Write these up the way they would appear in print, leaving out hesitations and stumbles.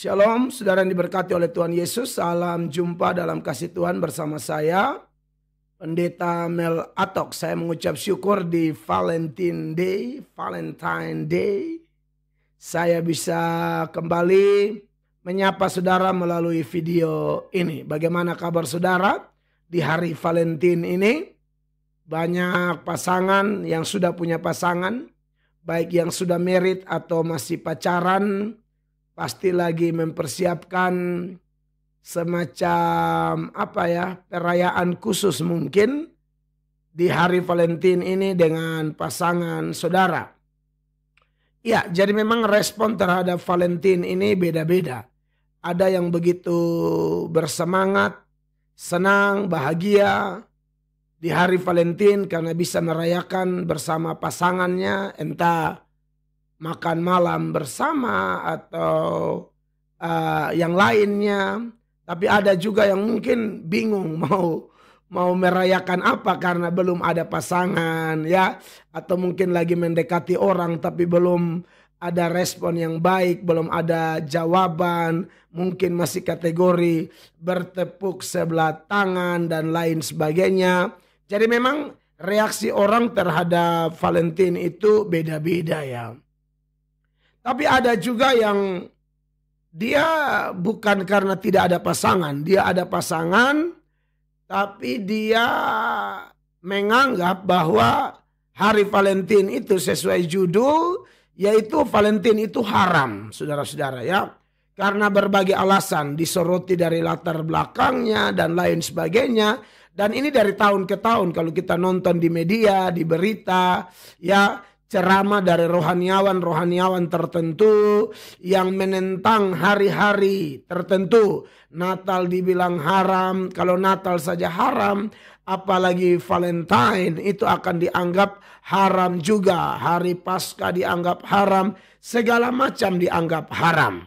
Shalom, saudara yang diberkati oleh Tuhan Yesus. Salam jumpa dalam kasih Tuhan bersama saya, Pendeta Mel Atok. Saya mengucap syukur di Valentine Day. Saya bisa kembali menyapa saudara melalui video ini. Bagaimana kabar saudara di hari Valentine ini? Banyak pasangan yang sudah punya pasangan, baik yang sudah married atau masih pacaran, pasti lagi mempersiapkan semacam perayaan khusus mungkin di hari Valentine ini dengan pasangan saudara. Ya, jadi memang respon terhadap Valentine ini beda-beda. Ada yang begitu bersemangat, senang, bahagia di hari Valentine karena bisa merayakan bersama pasangannya, entah makan malam bersama atau yang lainnya. Tapi ada juga yang mungkin bingung mau merayakan apa karena belum ada pasangan ya, atau mungkin lagi mendekati orang tapi belum ada respon yang baik, belum ada jawaban, mungkin masih kategori bertepuk sebelah tangan dan lain sebagainya. Jadi memang reaksi orang terhadap Valentine itu beda-beda ya. Tapi ada juga yang dia bukan karena tidak ada pasangan. Dia ada pasangan, tapi dia menganggap bahwa hari Valentine itu sesuai judul, yaitu Valentine itu haram, saudara-saudara ya. Karena berbagai alasan, disoroti dari latar belakangnya dan lain sebagainya. Dan ini dari tahun ke tahun kalau kita nonton di media, di berita ya, ceramah dari rohaniawan tertentu yang menentang hari-hari tertentu. Natal dibilang haram, kalau Natal saja haram, apalagi Valentine itu akan dianggap haram juga. Hari Paskah dianggap haram, segala macam dianggap haram.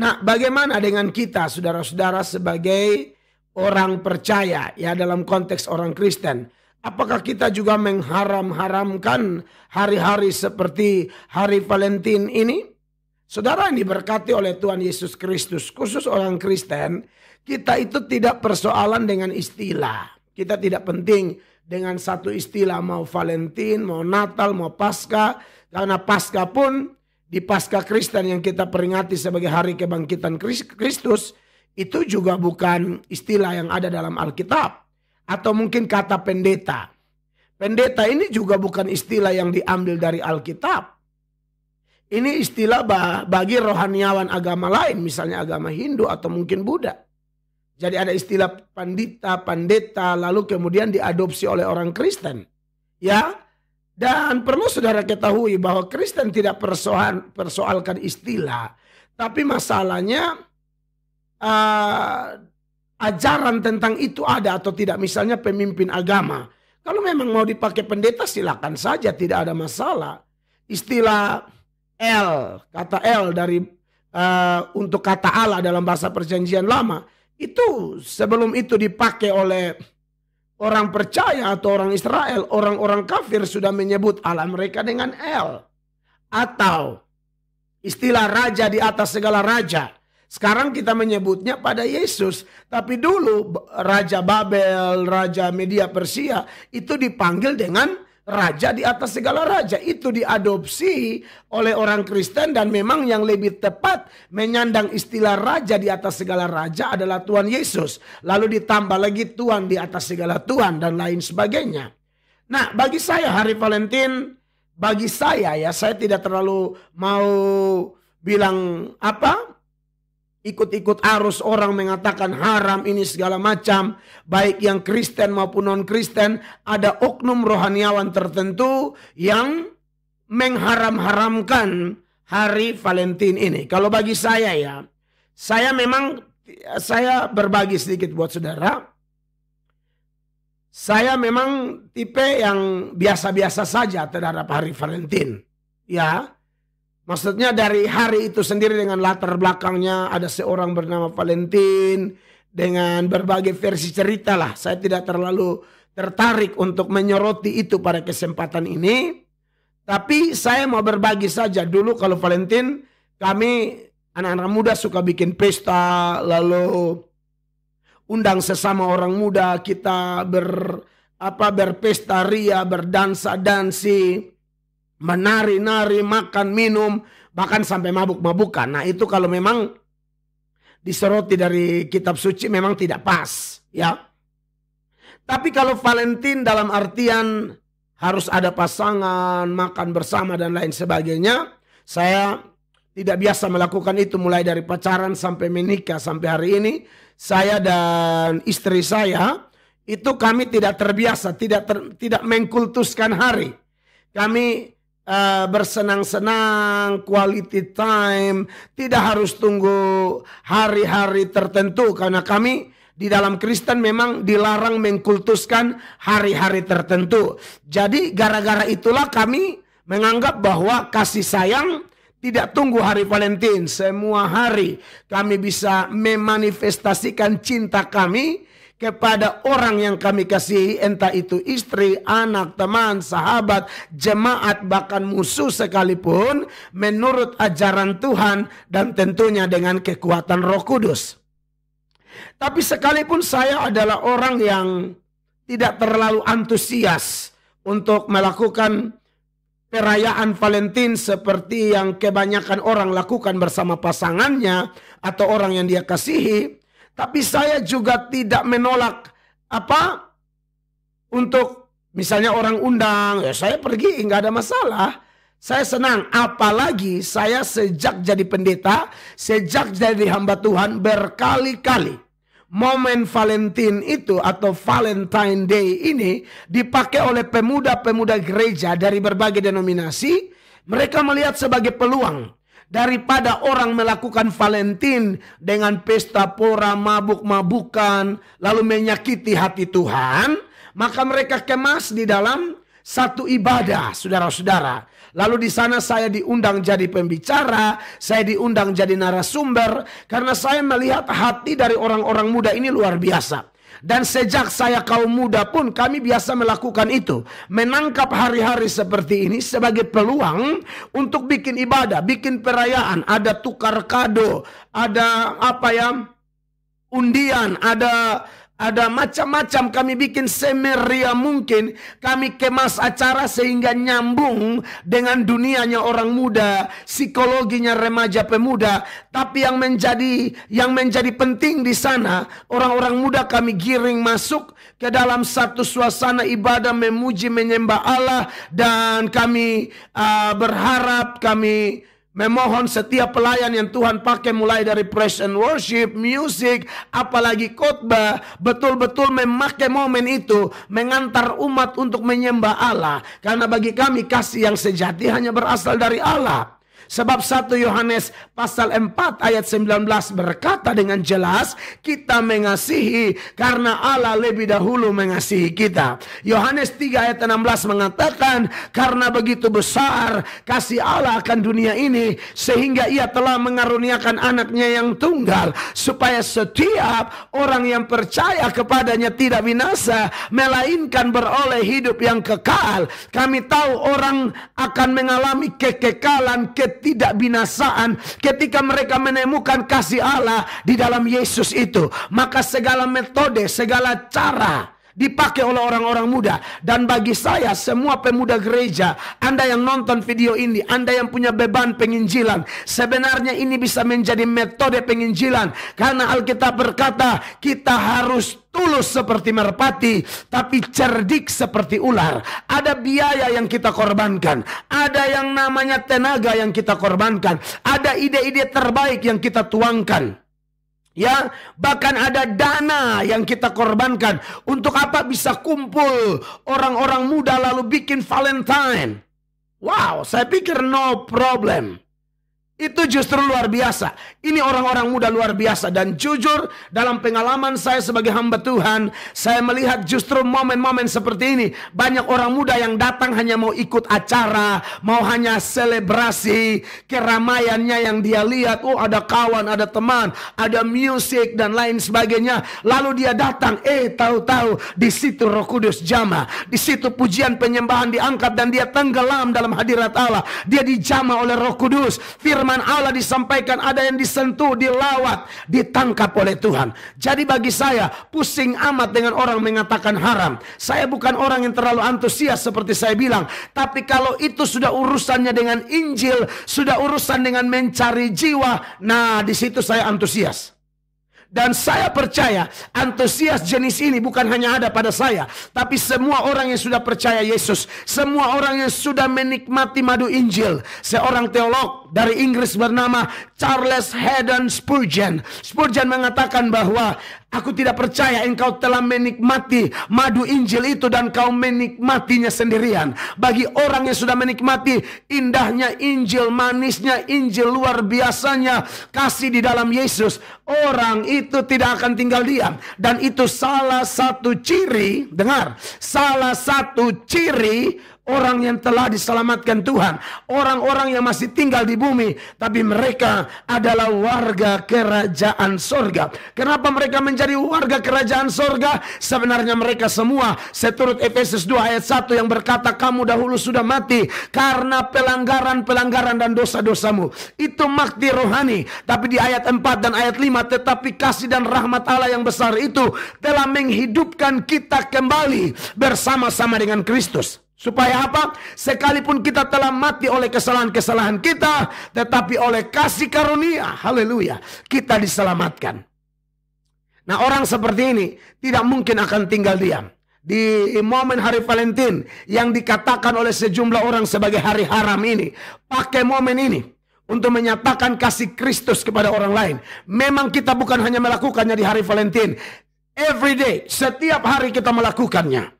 Nah, bagaimana dengan kita saudara-saudara sebagai orang percaya ya, dalam konteks orang Kristen? Apakah kita juga mengharam-haramkan hari-hari seperti hari Valentine ini? Saudara yang diberkati oleh Tuhan Yesus Kristus, khusus orang Kristen, kita itu tidak persoalan dengan istilah. Kita tidak penting dengan satu istilah, mau Valentine, mau Natal, mau Paskah. Karena Paskah pun di Paskah Kristen yang kita peringati sebagai hari kebangkitan Kristus, itu juga bukan istilah yang ada dalam Alkitab. Atau mungkin kata pendeta. Pendeta ini juga bukan istilah yang diambil dari Alkitab. Ini istilah bagi rohaniawan agama lain, misalnya agama Hindu atau mungkin Buddha. Jadi ada istilah pendeta, lalu kemudian diadopsi oleh orang Kristen. Ya, dan perlu saudara ketahui bahwa Kristen tidak persoalkan istilah. Tapi masalahnya ajaran tentang itu ada atau tidak, misalnya pemimpin agama. Kalau memang mau dipakai pendeta silakan saja, tidak ada masalah. Istilah kata dari untuk kata Allah dalam bahasa Perjanjian Lama, itu sebelum itu dipakai oleh orang percaya atau orang Israel, orang-orang kafir sudah menyebut Allah mereka dengan El. Atau istilah raja di atas segala raja. Sekarang kita menyebutnya pada Yesus. Tapi dulu Raja Babel, Raja Media Persia itu dipanggil dengan raja di atas segala raja. Itu diadopsi oleh orang Kristen dan memang yang lebih tepat menyandang istilah raja di atas segala raja adalah Tuhan Yesus. Lalu ditambah lagi Tuhan di atas segala Tuhan dan lain sebagainya. Nah, bagi saya hari Valentine, bagi saya ya, saya tidak terlalu mau bilang ikut-ikut arus orang mengatakan haram ini segala macam, baik yang Kristen maupun non-Kristen. Ada oknum rohaniawan tertentu yang mengharam-haramkan hari Valentine ini. Kalau bagi saya ya, saya berbagi sedikit buat saudara. Saya memang tipe yang biasa-biasa saja terhadap hari Valentine. Ya. Maksudnya dari hari itu sendiri dengan latar belakangnya, ada seorang bernama Valentine dengan berbagai versi cerita lah. Saya tidak terlalu tertarik untuk menyoroti itu pada kesempatan ini. Tapi saya mau berbagi saja dulu kalau Valentine kami Anak-anak muda suka bikin pesta, lalu undang sesama orang muda, kita berpesta ria, berdansa-dansi, menari-nari, makan, minum, bahkan sampai mabuk-mabukan. Nah, itu kalau memang disoroti dari kitab suci memang tidak pas, ya. Tapi kalau Valentine dalam artian harus ada pasangan, makan bersama dan lain sebagainya, saya tidak biasa melakukan itu mulai dari pacaran sampai menikah sampai hari ini. Saya dan istri saya itu kami tidak terbiasa, tidak mengkultuskan hari. Kami bersenang-senang, quality time, tidak harus tunggu hari-hari tertentu karena kami di dalam Kristen memang dilarang mengkultuskan hari-hari tertentu. Jadi gara-gara itulah kami menganggap bahwa kasih sayang tidak tunggu hari Valentine. Semua hari kami bisa memanifestasikan cinta kami kepada orang yang kami kasihi, entah itu istri, anak, teman, sahabat, jemaat, bahkan musuh sekalipun, menurut ajaran Tuhan dan tentunya dengan kekuatan Roh Kudus. Tapi sekalipun saya adalah orang yang tidak terlalu antusias untuk melakukan perayaan Valentine seperti yang kebanyakan orang lakukan bersama pasangannya atau orang yang dia kasihi, tapi saya juga tidak menolak untuk misalnya orang undang, ya saya pergi, nggak ada masalah. Saya senang, apalagi saya sejak jadi pendeta, sejak jadi hamba Tuhan berkali-kali momen Valentine itu atau Valentine Day ini dipakai oleh pemuda-pemuda gereja dari berbagai denominasi. Mereka melihat sebagai peluang. Daripada orang melakukan Valentine dengan pesta pora, mabuk-mabukan, lalu menyakiti hati Tuhan, maka mereka kemas di dalam satu ibadah, saudara-saudara. Lalu di sana saya diundang jadi pembicara, saya diundang jadi narasumber, karena saya melihat hati dari orang-orang muda ini luar biasa. Dan sejak saya kaum muda pun kami biasa melakukan itu. Menangkap hari-hari seperti ini sebagai peluang untuk bikin ibadah, bikin perayaan. Ada tukar kado, ada undian, ada macam-macam. Kami bikin semeriah mungkin. Kami kemas acara sehingga nyambung dengan dunianya orang muda, psikologinya remaja pemuda. Tapi yang menjadi penting di sana, orang-orang muda kami giring masuk ke dalam satu suasana ibadah, memuji, menyembah Allah. Dan kami berharap, kami memohon setiap pelayan yang Tuhan pakai mulai dari praise and worship, music, apalagi khotbah, betul-betul memakai momen itu mengantar umat untuk menyembah Allah. Karena bagi kami kasih yang sejati hanya berasal dari Allah. Sebab 1 Yohanes pasal 4 ayat 19 berkata dengan jelas, kita mengasihi karena Allah lebih dahulu mengasihi kita. Yohanes 3 ayat 16 mengatakan, karena begitu besar kasih Allah akan dunia ini, sehingga ia telah mengaruniakan anaknya yang tunggal, supaya setiap orang yang percaya kepadanya tidak binasa, melainkan beroleh hidup yang kekal. Kami tahu orang akan mengalami kekekalan, tidak binasaan ketika mereka menemukan kasih Allah di dalam Yesus itu. Maka segala metode, segala cara dipakai oleh orang-orang muda. Dan bagi saya, semua pemuda gereja, Anda yang nonton video ini, Anda yang punya beban penginjilan, sebenarnya ini bisa menjadi metode penginjilan. Karena Alkitab berkata, kita harus tulus seperti merpati, tapi cerdik seperti ular. Ada biaya yang kita korbankan, ada yang namanya tenaga yang kita korbankan, ada ide-ide terbaik yang kita tuangkan. Ya, bahkan ada dana yang kita korbankan. Untuk apa? Bisa kumpul orang-orang muda lalu bikin Valentine. Wow, saya pikir no problem. Itu justru luar biasa. Ini orang-orang muda luar biasa. Dan jujur, dalam pengalaman saya sebagai hamba Tuhan, saya melihat justru momen-momen seperti ini. Banyak orang muda yang datang hanya mau ikut acara, mau hanya selebrasi keramaiannya yang dia lihat. Oh, ada kawan, ada teman, ada musik dan lain sebagainya. Lalu dia datang, tahu-tahu di situ Roh Kudus jamah. Di situ pujian penyembahan diangkat dan dia tenggelam dalam hadirat Allah. Dia dijamah oleh Roh Kudus. Firman firman Allah disampaikan, ada yang disentuh, dilawat, ditangkap oleh Tuhan. Jadi bagi saya, pusing amat dengan orang mengatakan haram. Saya bukan orang yang terlalu antusias seperti saya bilang. Tapi kalau itu sudah urusannya dengan Injil, sudah urusan dengan mencari jiwa, nah di situ saya antusias. Dan saya percaya antusias jenis ini bukan hanya ada pada saya, tapi semua orang yang sudah percaya Yesus, semua orang yang sudah menikmati madu Injil. Seorang teolog dari Inggris bernama Charles Haddon Spurgeon. Spurgeon mengatakan bahwa aku tidak percaya engkau telah menikmati madu Injil itu dan kau menikmatinya sendirian. Bagi orang yang sudah menikmati indahnya Injil, manisnya Injil, luar biasanya kasih di dalam Yesus, orang itu tidak akan tinggal diam. Dan itu salah satu ciri, dengar, salah satu ciri orang yang telah diselamatkan Tuhan. Orang-orang yang masih tinggal di bumi, tapi mereka adalah warga kerajaan sorga. Kenapa mereka menjadi warga kerajaan sorga? Sebenarnya mereka semua, seturut Efesus 2 ayat 1 yang berkata, kamu dahulu sudah mati karena pelanggaran-pelanggaran dan dosa-dosamu. Itu mati rohani. Tapi di ayat 4 dan ayat 5, tetapi kasih dan rahmat Allah yang besar itu telah menghidupkan kita kembali bersama-sama dengan Kristus. Supaya apa? Sekalipun kita telah mati oleh kesalahan-kesalahan kita, tetapi oleh kasih karunia, haleluya, kita diselamatkan. Nah, orang seperti ini tidak mungkin akan tinggal diam. Di momen hari Valentin yang dikatakan oleh sejumlah orang sebagai hari haram ini, pakai momen ini untuk menyatakan kasih Kristus kepada orang lain. Memang kita bukan hanya melakukannya di hari Valentin. Every day, setiap hari kita melakukannya.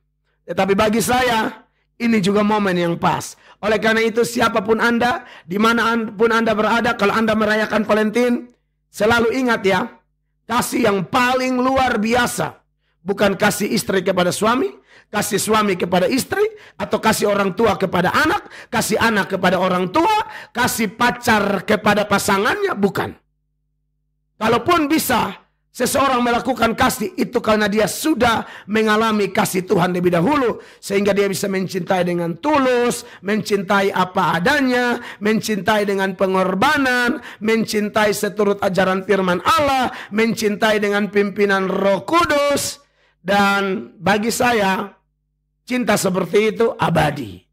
Tetapi bagi saya, ini juga momen yang pas. Oleh karena itu, siapapun Anda, dimanapun Anda berada, kalau Anda merayakan Valentin, selalu ingat ya, kasih yang paling luar biasa. Bukan kasih istri kepada suami, kasih suami kepada istri, atau kasih orang tua kepada anak, kasih anak kepada orang tua, kasih pacar kepada pasangannya, bukan. Kalaupun bisa seseorang melakukan kasih, itu karena dia sudah mengalami kasih Tuhan lebih dahulu, sehingga dia bisa mencintai dengan tulus, mencintai apa adanya, mencintai dengan pengorbanan, mencintai seturut ajaran firman Allah, mencintai dengan pimpinan Roh Kudus. Dan bagi saya, cinta seperti itu abadi.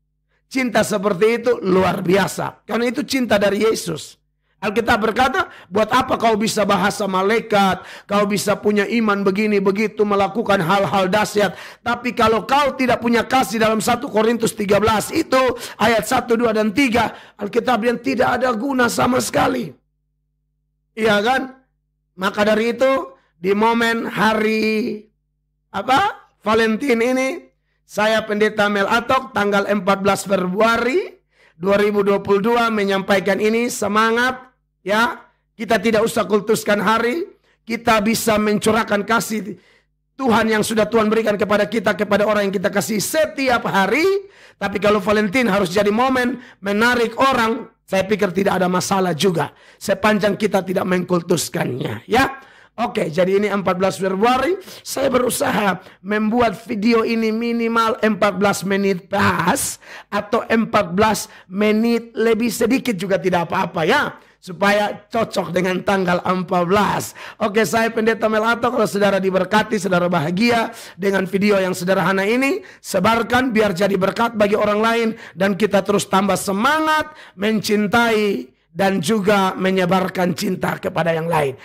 Cinta seperti itu luar biasa, karena itu cinta dari Yesus. Alkitab berkata, buat apa kau bisa bahasa malaikat, kau bisa punya iman begini begitu, melakukan hal-hal dahsyat, tapi kalau kau tidak punya kasih, dalam 1 Korintus 13 itu ayat 1, 2 dan 3, Alkitab yang tidak ada guna sama sekali. Iya kan? Maka dari itu di momen hari Valentin ini, saya Pendeta Mel Atok tanggal 14 Februari 2022 menyampaikan ini. Semangat ya, kita tidak usah kultuskan hari, kita bisa mencurahkan kasih Tuhan yang sudah Tuhan berikan kepada kita, kepada orang yang kita kasih setiap hari. Tapi kalau Valentin harus jadi momen menarik orang, saya pikir tidak ada masalah juga, sepanjang kita tidak mengkultuskannya ya. Oke, jadi ini 14 Februari, saya berusaha membuat video ini minimal 14 menit pas, atau 14 menit lebih sedikit juga tidak apa-apa ya, supaya cocok dengan tanggal 14. Oke, saya Pendeta Mel Atok. Kalau saudara diberkati, saudara bahagia dengan video yang sederhana ini, sebarkan biar jadi berkat bagi orang lain, dan kita terus tambah semangat mencintai dan juga menyebarkan cinta kepada yang lain.